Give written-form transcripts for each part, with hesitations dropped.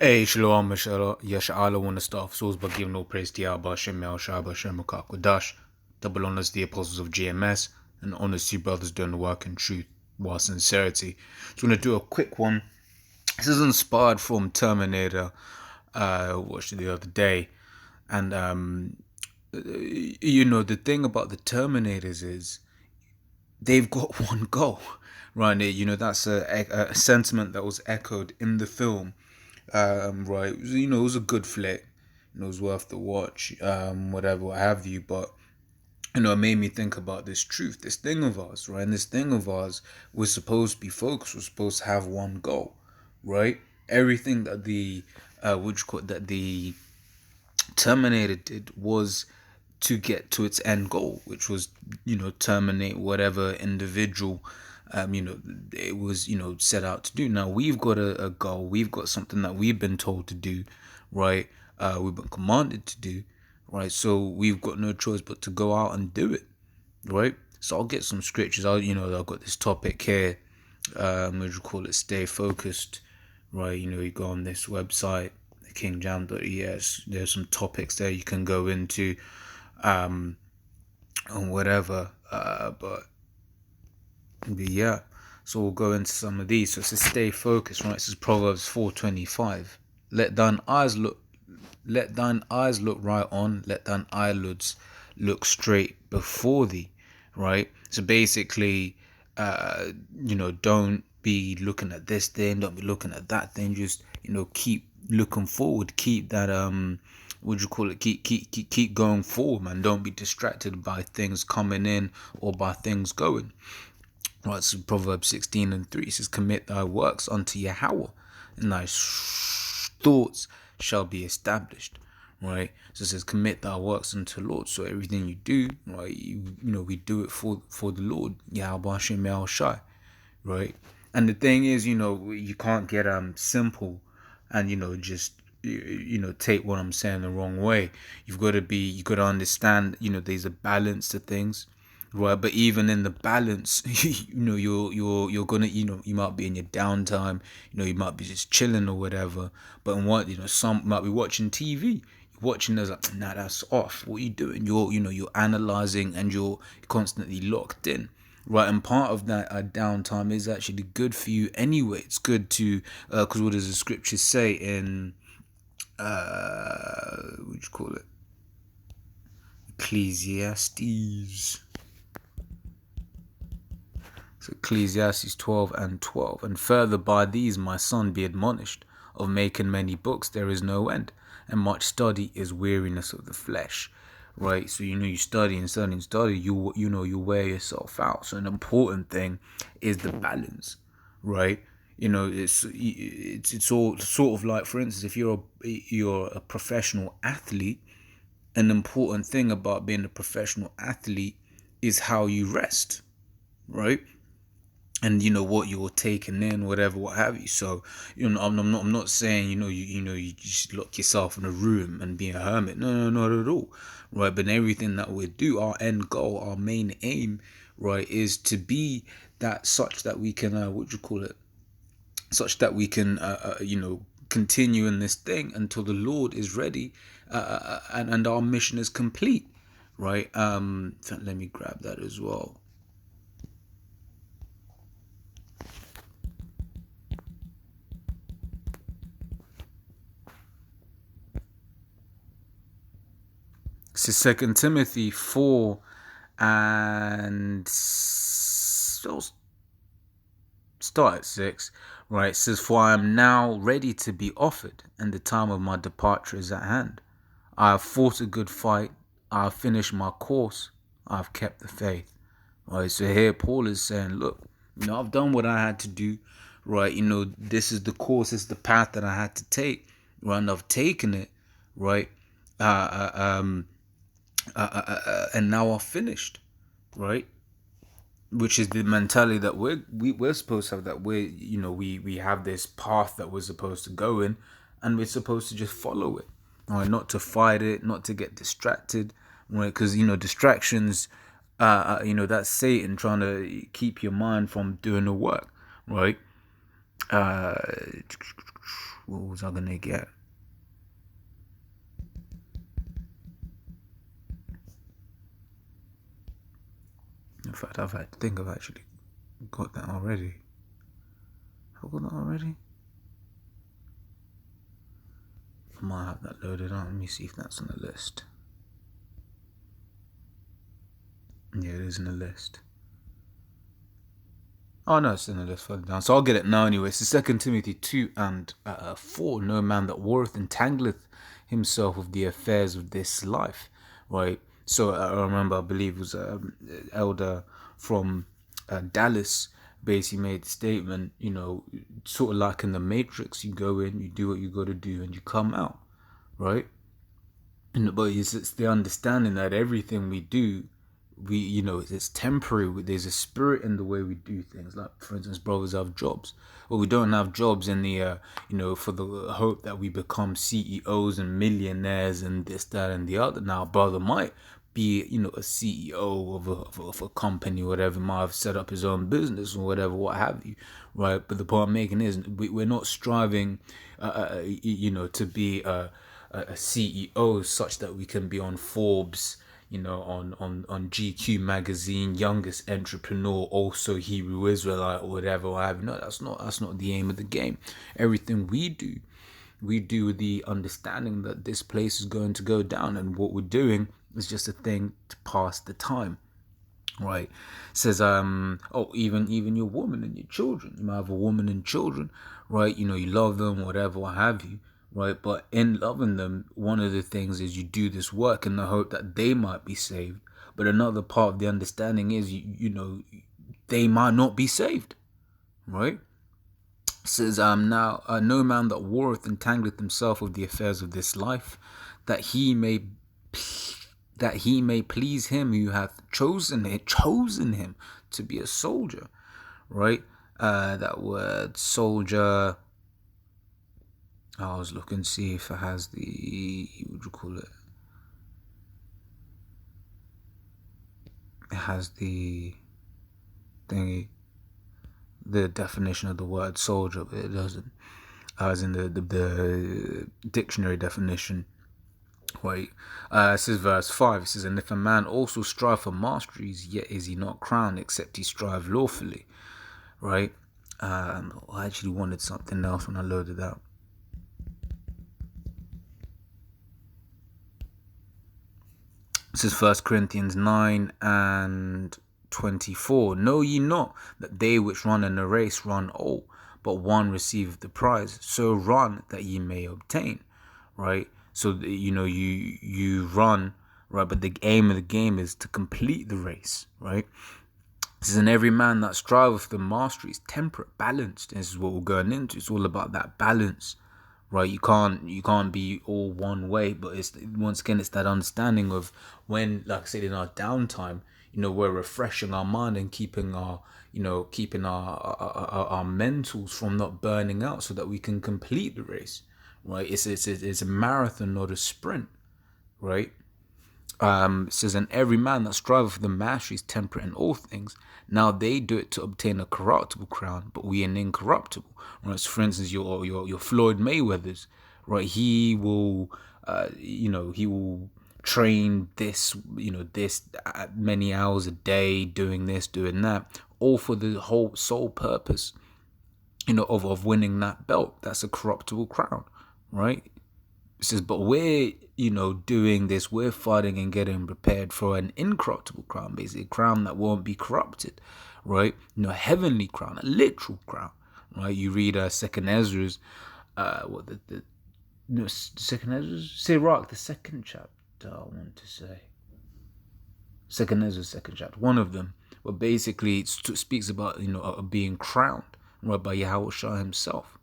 Hey, Shalom, Yasha'Allah, want to start off souls by giving all praise to Yahweh, Hashem, Yahushua, Hashem, Kodash, double honors to the apostles of GMS, and honors to you brothers doing the work in truth while sincerity. So I'm going to do a quick one. This is inspired from Terminator, watched it the other day, and the thing about the Terminators is they've got one goal, right? That's a sentiment that was echoed in the film. Right, it was a good flick. It was worth the watch. Whatever, what have you. But it made me think about this truth, this thing of ours, right? And this thing of ours, we're supposed to be focused. We're supposed to have one goal, right? Everything that the Terminator did was to get to its end goal, which was terminate whatever individual it was set out to do. Now we've got a goal, we've got something that we've been told to do, right? We've been commanded to do, right? So we've got no choice but to go out and do it, right? So I'll get some scriptures. I've got this topic here, what do you call it, stay focused, right? You go on this website, kingjam.es, there's some topics there you can go into, and whatever, but yeah, so we'll go into some of these. So it says stay focused, right? It says Proverbs 4:25. Let thine eyes look right on, let thine eyelids look straight before thee, right? So basically, don't be looking at this thing, don't be looking at that thing, just keep looking forward, keep that what do you call it, keep going forward, man. Don't be distracted by things coming in or by things going. Right, so Proverbs 16:3 says, commit thy works unto Yahweh, and thy thoughts shall be established. Right, so it says, commit thy works unto the Lord. So everything you do, right, we do it for the Lord, Yahweh Hashem Yahushai, right? And the thing is, you can't get simple and just take what I'm saying the wrong way. You got to understand, there's a balance to things, right? But even in the balance, you're gonna, you might be in your downtime, you might be just chilling or whatever. But in what, some might be watching TV. You're watching, there's like, nah, that's off. What are you doing? You're analyzing and you're constantly locked in. Right, and part of that downtime is actually good for you anyway. It's good to, because what does the scripture say in, what do you call it? Ecclesiastes. So Ecclesiastes 12:12. And further, by these, my son, be admonished, of making many books there is no end, and much study is weariness of the flesh. Right, so you study and study and study, you wear yourself out. So an important thing is the balance, right? It's all sort of like, for instance, if you're a professional athlete, an important thing about being a professional athlete is how you rest, right? And what you're taking in, whatever, what have you. So I'm not saying you just lock yourself in a room and be a hermit. No, not at all, right? But everything that we do, our end goal, our main aim, right, is to be that such that we can what do you call it? Such that we can continue in this thing until the Lord is ready, and our mission is complete, right? Let me grab that as well. So 2 Timothy 4 and start at 6, right? It says, for I am now ready to be offered, and the time of my departure is at hand. I have fought a good fight, I have finished my course, I have kept the faith. Right, so here Paul is saying, look, I've done what I had to do, right? This is the course, this is the path that I had to take, right? And I've taken it, right? And now I've finished, right? Which is the mentality that we're supposed to have, that we have this path that we're supposed to go in, and we're supposed to just follow it, right? Not to fight it, not to get distracted, right? Because distractions, that's Satan trying to keep your mind from doing the work, right? What was I gonna get? In fact, I think I've actually got that already. Have I got that already? I might have that loaded on. Let me see if that's on the list. Yeah, it is in the list. Oh no, it's in the list further down. So I'll get it now anyway. It's 2 Timothy 2 and 4. No man that warreth entangleth himself with the affairs of this life. Right? So I remember, I believe it was elder from Dallas basically made the statement, sort of like in the Matrix, you go in, you do what you got to do, and you come out, right? But it's the understanding that everything we do, it's temporary. There's a spirit in the way we do things. Like, for instance, brothers have jobs. Well, we don't have jobs in the, for the hope that we become CEOs and millionaires and this, that, and the other. Now, brother might be, a CEO of a company, whatever, might have set up his own business or whatever, what have you, right? But the point I'm making is we're not striving, to be a CEO such that we can be on Forbes, on GQ magazine, youngest entrepreneur, also Hebrew Israelite or whatever. No, that's not the aim of the game. Everything we do with the understanding that this place is going to go down, and what we're doing is just a thing to pass the time. Right. It says, even your woman and your children. You might have a woman and children, right? You love them, whatever, what have you, right? But in loving them, one of the things is you do this work in the hope that they might be saved. But another part of the understanding is, they might not be saved, right? It says, now, no man that warreth entangleth himself with the affairs of this life, that he may please him who hath chosen him to be a soldier, right? That word soldier, I was looking to see if it has the, what do you call it? It has the thingy, the definition of the word soldier, but it doesn't. As in the dictionary definition. Right. It says verse 5. It says, and if a man also strive for masteries, yet is he not crowned, except he strive lawfully. Right. I actually wanted something else when I loaded up. It says 1 Corinthians 9 and 24. Know ye not that they which run in a race run all, but one receiveth the prize? So run that ye may obtain. Right. So, you run, right? But the aim of the game is to complete the race, right? This is, in every man that striveth for the mastery is temperate, balanced. And this is what we're going into. It's all about that balance, right? You can't be all one way. But it's, once again, it's that understanding of when, like I said, in our downtime, we're refreshing our mind and keeping our mentals from not burning out, so that we can complete the race. Right, it's a marathon, not a sprint, right? It says, and every man that striveth for the mastery is temperate in all things. Now they do it to obtain a corruptible crown, but we an incorruptible. Right. So for instance, your Floyd Mayweather's, right? He will, he will train this, many hours a day, doing this, doing that, all for the whole sole purpose, of winning that belt. That's a corruptible crown. Right? It says, but we're, doing this, we're fighting and getting prepared for an incorruptible crown, basically a crown that won't be corrupted, right? A heavenly crown, a literal crown, right? You read Second Ezra's, Second Ezra's? Sirach, the second chapter, I want to say. Second Ezra's second chapter, one of them, but basically it speaks about, being crowned, right, by Yahushua himself,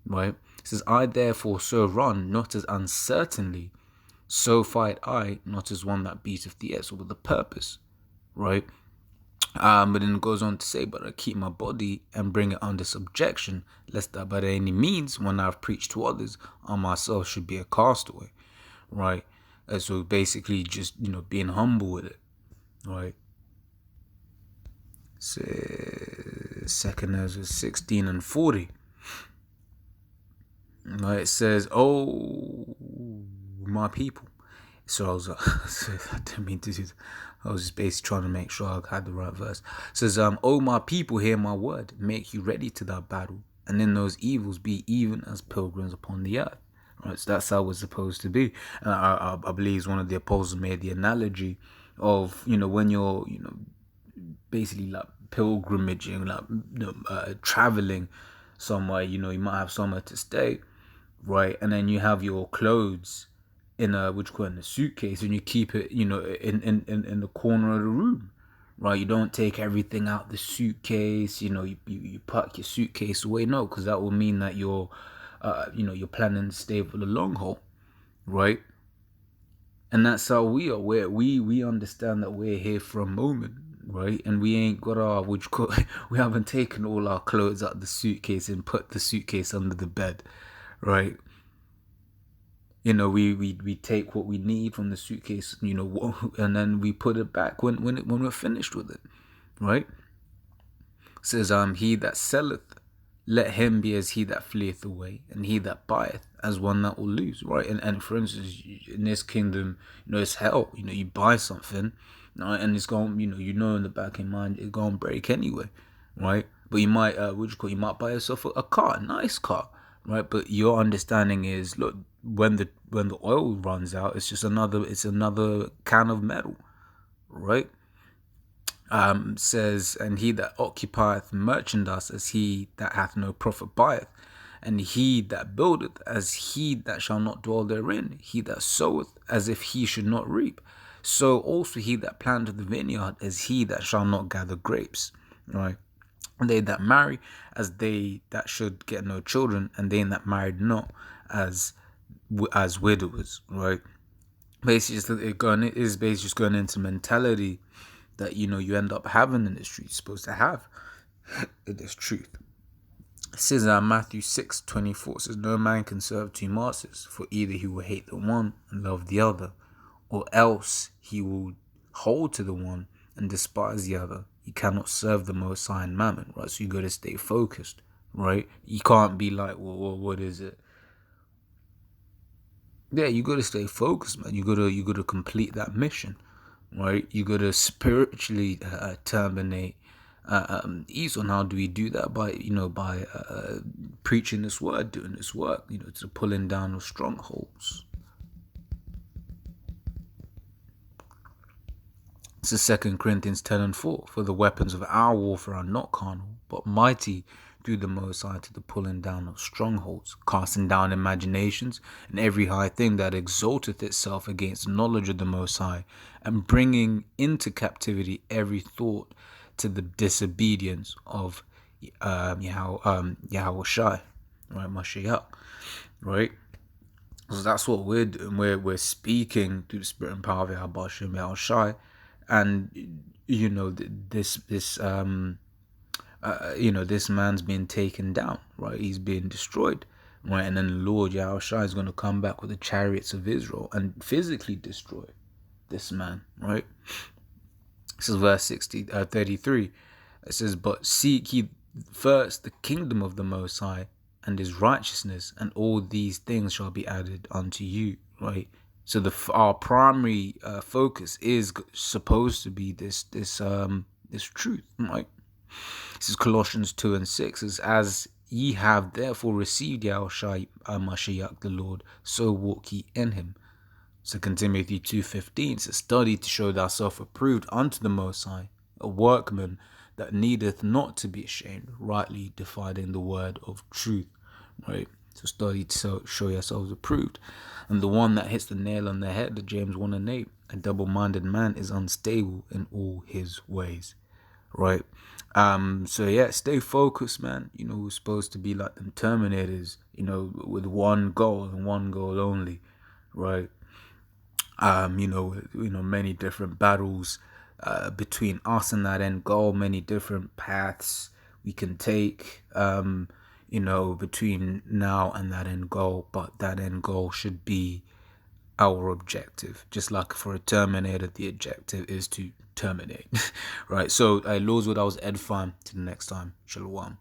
right? It says, I therefore so run, not as uncertainly, so fight I, not as one that beateth the air. So with the purpose, right? But then it goes on to say, but I keep my body and bring it under subjection, lest that by any means, when I've preached to others, I myself should be a castaway, right? So basically just, being humble with it, right? So, 2 Ezra 16 and 40. Right, it says, "Oh, my people." So I was, I didn't mean to do that. I was just basically trying to make sure I had the right verse. It says, "Oh, my people, hear my word. Make you ready to that battle, and in those evils be even as pilgrims upon the earth." Right, so that's how it's supposed to be. And I believe one of the apostles made the analogy of, when you're, basically like pilgrimaging, like traveling somewhere. You might have somewhere to stay, right? And then you have your clothes in a in a suitcase, and you keep it, in the corner of the room, right? You don't take everything out the suitcase. You pack your suitcase away. No, because that will mean that you're planning to stay for the long haul, right? And that's how we are. We understand that we're here for a moment, right? And we ain't got we haven't taken all our clothes out of the suitcase and put the suitcase under the bed, right? We take what we need from the suitcase, and then we put it back when we're finished with it, right? It says, he that selleth, let him be as he that fleeth away, and he that buyeth as one that will lose, right? And for instance, in this kingdom, it's hell. You buy something, right, and it's going, in the back of your mind, it's going to break anyway, right? But you might, you might buy yourself a car, a nice car, right? But your understanding is, look, when the oil runs out, it's another can of metal, right? Says, and he that occupieth merchandise as he that hath no profit buyeth, and he that buildeth as he that shall not dwell therein, he that soweth as if he should not reap. So also he that planteth the vineyard as he that shall not gather grapes, right? And they that marry as they that should get no children, and they that married not as widowers, right? Basically, it is basically just going into mentality that you end up having in this truth. You're supposed to have in this truth. It says Matthew 6:24 says, "No man can serve two masters, for either he will hate the one and love the other, or else he will hold to the one and despise the other. You cannot serve the Most High and Mammon," right? So you got to stay focused, right? You can't be like, well, what is it? Yeah, you got to stay focused, man. You got to complete that mission, right? You got to spiritually terminate Esau. And how do we do that? By preaching this word, doing this work, to pulling down of strongholds. This is 2 Corinthians 10:4. "For the weapons of our warfare are not carnal, but mighty through the Most High to the pulling down of strongholds, casting down imaginations and every high thing that exalteth itself against the knowledge of the Most High, and bringing into captivity every thought to the disobedience of Yahweh Shai," right? Mashiach, right? So that's what we're doing. We're speaking through the spirit and power of Yahweh Shai, and this man's being taken down, right? He's being destroyed, right? And then the Lord Yahushua is going to come back with the chariots of Israel and physically destroy this man, right? This is verse 33. It says, "But seek ye first the kingdom of the Most High and his righteousness, and all these things shall be added unto you," right? So our primary focus is supposed to be this truth, right? This is Colossians 2:6. It says, "As ye have therefore received Yahushua Mashiach the Lord, so walk ye in him." 2 Timothy 2:15 says, "Study to show thyself approved unto the Most High, a workman that needeth not to be ashamed, rightly dividing the word of truth," right? So study to show yourselves approved. And the one that hits the nail on the head, the James 1:8, "A double-minded man is unstable in all his ways," right? So yeah, stay focused, man. We're supposed to be like them Terminators, with one goal and one goal only, right? Many different battles between us and that end goal, many different paths we can take, between now and that end goal, but that end goal should be our objective. Just like for a Terminator, the objective is to terminate, right? So, Lord's Word, I was edifying. Till the next time, Shalom.